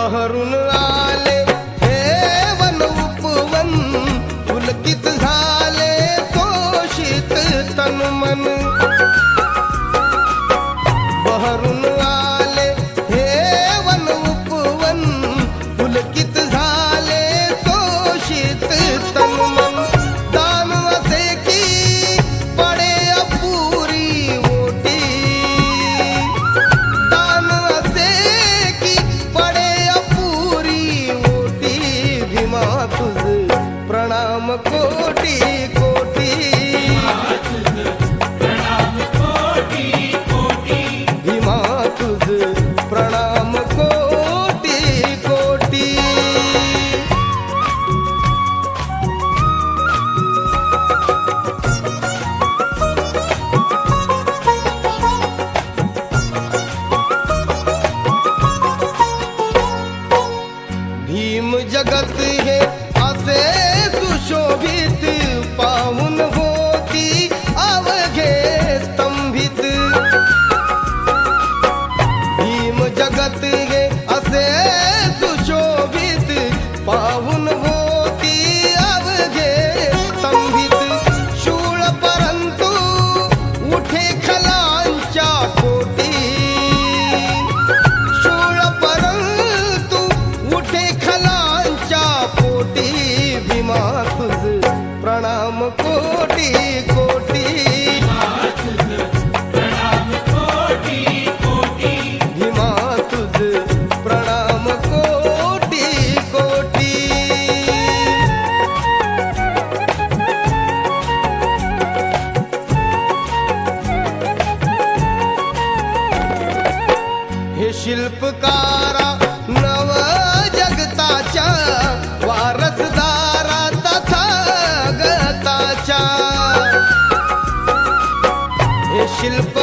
बहरून आले हे वन उपवन, पुलकित झाले तोषित तन मन. बहरून आले हे वन उपवन, पुलकित झाले तोषित तन मन. दान असे की पडे अपुरी ओटी, दान असे की पडे अपुरी ओटी. भीमा तुझ प्रणाम कोटी कोटी, भीमा तुझ प्रणाम कोटी कोटी. भीम जगत हे असे सुशोभित, पाहून होती अवघे स्तंभित. भीम जगत हे असे सुशोभित, पाहून होती अवघे स्तंभित. शूळ परंतु उठे खलांच्या पोटी, शूळ परंतु उठे खलांच्या पोटी. भीमा तुझ प्रणाम कोटी कोटी, भीमा तुझ प्रणाम कोटी कोटी. हे शिल्पकारा नव जगताच्या, वारसदारा तथागताच्या. हे शिल्प